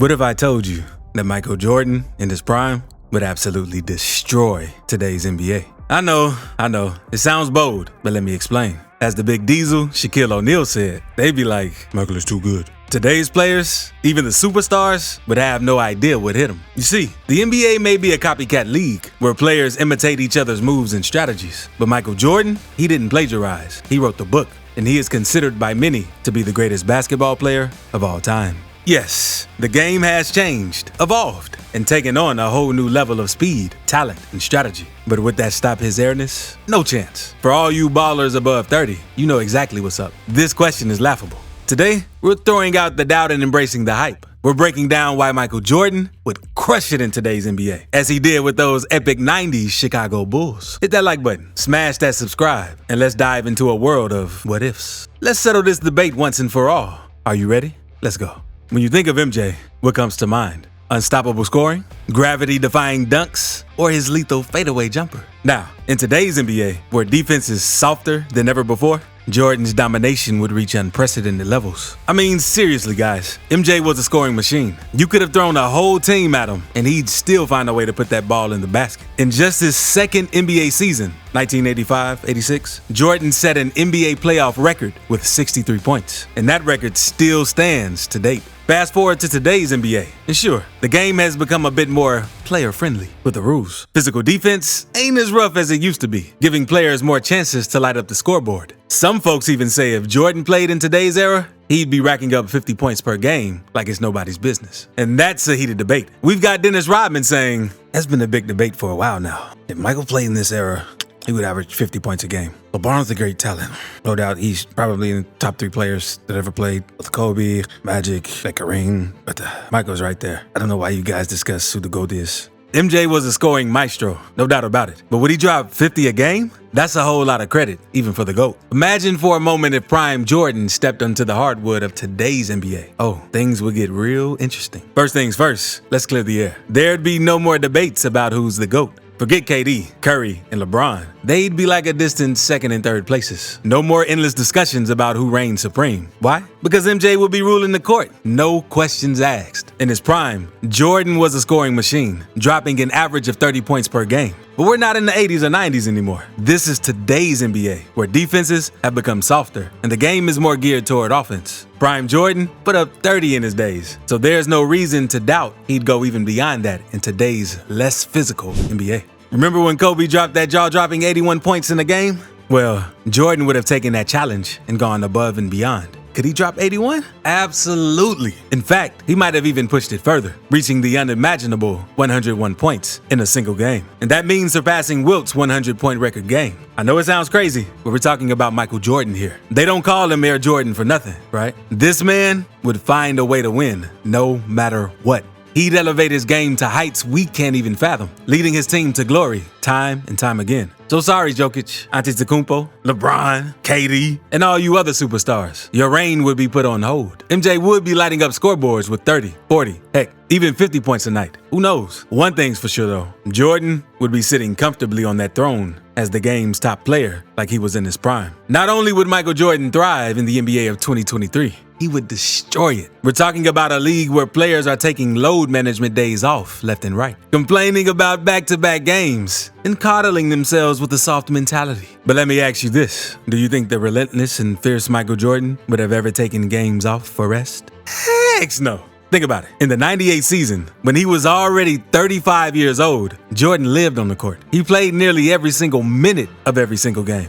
What if I told you that Michael Jordan in his prime would absolutely destroy today's NBA? I know, it sounds bold, but let me explain. As the big diesel, Shaquille O'Neal said, they'd be like, Michael is too good. Today's players, even the superstars, would have no idea what hit them. You see, the NBA may be a copycat league where players imitate each other's moves and strategies. But Michael Jordan, he didn't plagiarize. He wrote the book, and he is considered by many to be the greatest basketball player of all time. Yes, the game has changed, evolved, and taken on a whole new level of speed, talent, and strategy. But would that stop his airness? No chance. For all you ballers above 30, you know exactly what's up. This question is laughable. Today, we're throwing out the doubt and embracing the hype. We're breaking down why Michael Jordan would crush it in today's NBA, as he did with those epic 90s Chicago Bulls. Hit that like button, smash that subscribe, and let's dive into a world of what ifs. Let's settle this debate once and for all. Are you ready? Let's go. When you think of MJ, what comes to mind? Unstoppable scoring, gravity-defying dunks, or his lethal fadeaway jumper? Now, in today's NBA, where defense is softer than ever before, Jordan's domination would reach unprecedented levels. I mean, seriously, guys, MJ was a scoring machine. You could have thrown a whole team at him, and he'd still find a way to put that ball in the basket. In just his second NBA season, 1985-86, Jordan set an NBA playoff record with 63 points, and that record still stands to date. Fast forward to today's NBA, and sure, the game has become a bit more player-friendly with the rules. Physical defense ain't as rough as it used to be, giving players more chances to light up the scoreboard. Some folks even say if Jordan played in today's era, he'd be racking up 50 points per game like it's nobody's business. And that's a heated debate. We've got Dennis Rodman saying, that's been a big debate for a while now. If Michael played in this era, he would average 50 points a game. LeBron's a great talent. No doubt he's probably in the top 3 players that ever played with Kobe, Magic, Kareem, but Michael's right there. I don't know why you guys discuss who the GOAT is. MJ was a scoring maestro, no doubt about it. But would he drop 50 a game? That's a whole lot of credit, even for the GOAT. Imagine for a moment if prime Jordan stepped onto the hardwood of today's NBA. Oh, things would get real interesting. First things first, let's clear the air. There'd be no more debates about who's the GOAT. Forget KD, Curry, and LeBron. They'd be like a distant second and third places. No more endless discussions about who reigns supreme. Why? Because MJ would be ruling the court. No questions asked. In his prime, Jordan was a scoring machine, dropping an average of 30 points per game. But we're not in the 80s or 90s anymore. This is today's NBA, where defenses have become softer, and the game is more geared toward offense. Prime Jordan put up 30 in his days, so there's no reason to doubt he'd go even beyond that in today's less physical NBA. Remember when Kobe dropped that jaw-dropping 81 points in a game? Well, Jordan would have taken that challenge and gone above and beyond. Could he drop 81? Absolutely. In fact, he might have even pushed it further, reaching the unimaginable 101 points in a single game. And that means surpassing Wilt's 100-point record game. I know it sounds crazy, but we're talking about Michael Jordan here. They don't call him Air Jordan for nothing, right? This man would find a way to win, no matter what. He'd elevate his game to heights we can't even fathom, leading his team to glory time and time again. So sorry, Jokic, Antetokounmpo, LeBron, KD, and all you other superstars. Your reign would be put on hold. MJ would be lighting up scoreboards with 30, 40, heck, even 50 points a night. Who knows? One thing's for sure though, Jordan would be sitting comfortably on that throne as the game's top player like he was in his prime. Not only would Michael Jordan thrive in the NBA of 2023, he would destroy it. We're talking about a league where players are taking load management days off left and right, complaining about back-to-back games, and coddling themselves with a soft mentality. But let me ask you this. Do you think the relentless and fierce Michael Jordan would have ever taken games off for rest? Heck no. Think about it. In the 98 season, when he was already 35 years old, Jordan lived on the court. He played nearly every single minute of every single game.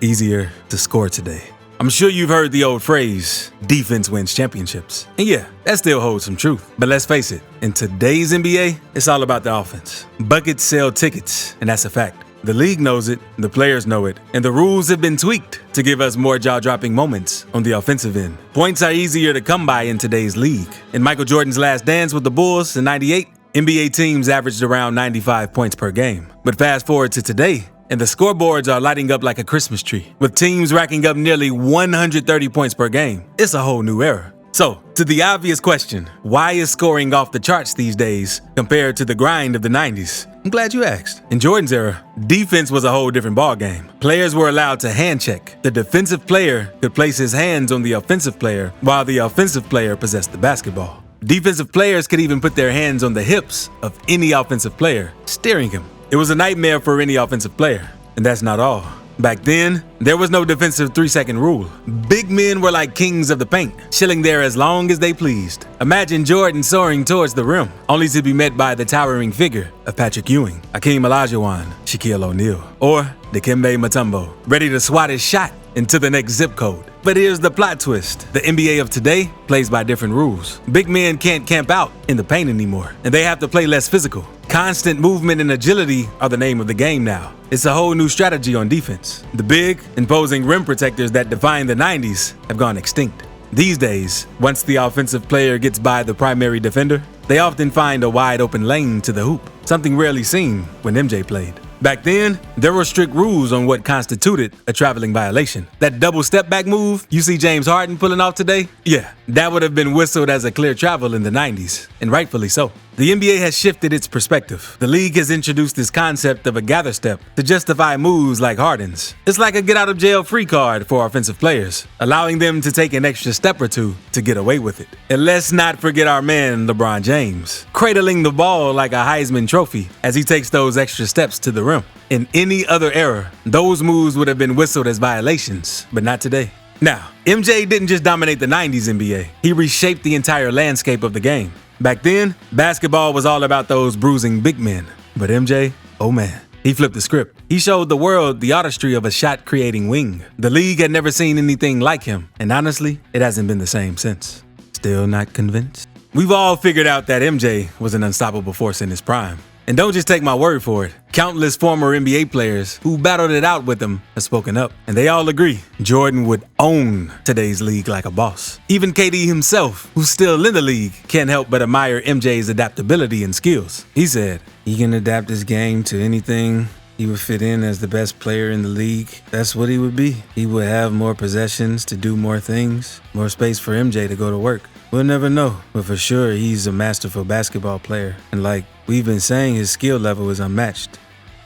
Easier to score today. I'm sure you've heard the old phrase, defense wins championships. And yeah, that still holds some truth. But let's face it, in today's NBA, it's all about the offense. Buckets sell tickets, and that's a fact. The league knows it, the players know it, and the rules have been tweaked to give us more jaw-dropping moments on the offensive end. Points are easier to come by in today's league. In Michael Jordan's last dance with the Bulls in '98, NBA teams averaged around 95 points per game. But fast forward to today, and the scoreboards are lighting up like a Christmas tree, with teams racking up nearly 130 points per game. It's a whole new era. So, to the obvious question, why is scoring off the charts these days compared to the grind of the 90s? I'm glad you asked. In Jordan's era, defense was a whole different ballgame. Players were allowed to hand check. The defensive player could place his hands on the offensive player while the offensive player possessed the basketball. Defensive players could even put their hands on the hips of any offensive player, steering him. It was a nightmare for any offensive player. And that's not all. Back then, there was no defensive 3-second rule. Big men were like kings of the paint, chilling there as long as they pleased. Imagine Jordan soaring towards the rim, only to be met by the towering figure of Patrick Ewing, Hakeem Olajuwon, Shaquille O'Neal, or Dikembe Mutombo, ready to swat his shot into the next zip code. But here's the plot twist. The NBA of today plays by different rules. Big men can't camp out in the paint anymore, and they have to play less physical. Constant movement and agility are the name of the game now. It's a whole new strategy on defense. The big, imposing rim protectors that defined the 90s have gone extinct. These days, once the offensive player gets by the primary defender, they often find a wide open lane to the hoop, something rarely seen when MJ played. Back then, there were strict rules on what constituted a traveling violation. That double step back move you see James Harden pulling off today? Yeah, that would have been whistled as a clear travel in the 90s, and rightfully so. The NBA has shifted its perspective. The league has introduced this concept of a gather step to justify moves like Harden's. It's like a get out of jail free card for offensive players, allowing them to take an extra step or two to get away with it. And let's not forget our man LeBron James, cradling the ball like a Heisman Trophy as he takes those extra steps to the rim. In any other era, those moves would have been whistled as violations, but not today. Now, MJ didn't just dominate the 90s NBA, he reshaped the entire landscape of the game. Back then, basketball was all about those bruising big men. But MJ, oh man, he flipped the script. He showed the world the artistry of a shot-creating wing. The league had never seen anything like him, and honestly, it hasn't been the same since. Still not convinced? We've all figured out that MJ was an unstoppable force in his prime. And don't just take my word for it. Countless former NBA players who battled it out with him have spoken up, and they all agree Jordan would own today's league like a boss. Even KD himself, who's still in the league, can't help but admire MJ's adaptability and skills. He said, "He can adapt his game to anything. He would fit in as the best player in the league. That's what he would be. He would have more possessions to do more things, more space for MJ to go to work. We'll never know, but for sure, he's a masterful basketball player. And like we've been saying, his skill level is unmatched."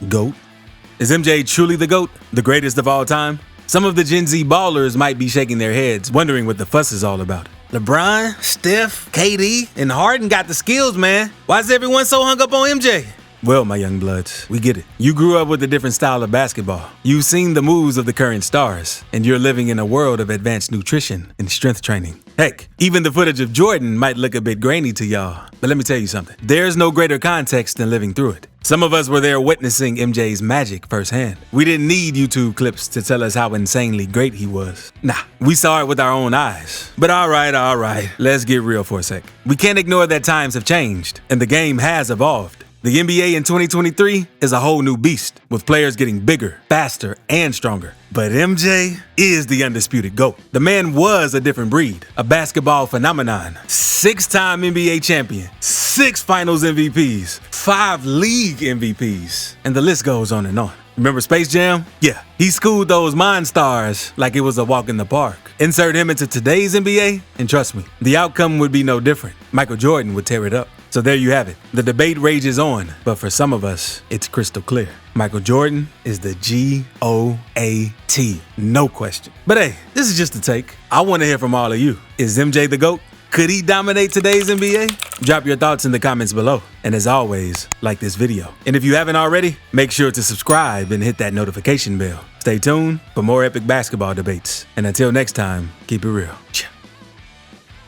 GOAT? Is MJ truly the GOAT? The greatest of all time? Some of the Gen Z ballers might be shaking their heads, wondering what the fuss is all about. LeBron, Steph, KD, and Harden got the skills, man. Why is everyone so hung up on MJ? Well, my young bloods, we get it. You grew up with a different style of basketball. You've seen the moves of the current stars, and you're living in a world of advanced nutrition and strength training. Heck, even the footage of Jordan might look a bit grainy to y'all. But let me tell you something. There's no greater context than living through it. Some of us were there witnessing MJ's magic firsthand. We didn't need YouTube clips to tell us how insanely great he was. Nah, we saw it with our own eyes. But all right, let's get real for a sec. We can't ignore that times have changed, and the game has evolved. The NBA in 2023 is a whole new beast, with players getting bigger, faster, and stronger. But MJ is the undisputed GOAT. The man was a different breed, a basketball phenomenon, 6-time NBA champion, 6 finals MVPs, 5 league MVPs, and the list goes on and on. Remember Space Jam? Yeah, he schooled those Mind Stars like it was a walk in the park. Insert him into today's NBA, and trust me, the outcome would be no different. Michael Jordan would tear it up. So there you have it. The debate rages on, but for some of us, it's crystal clear. Michael Jordan is the GOAT, no question. But hey, this is just a take. I want to hear from all of you. Is MJ the GOAT? Could he dominate today's NBA? Drop your thoughts in the comments below. And as always, like this video. And if you haven't already, make sure to subscribe and hit that notification bell. Stay tuned for more epic basketball debates. And until next time, keep it real.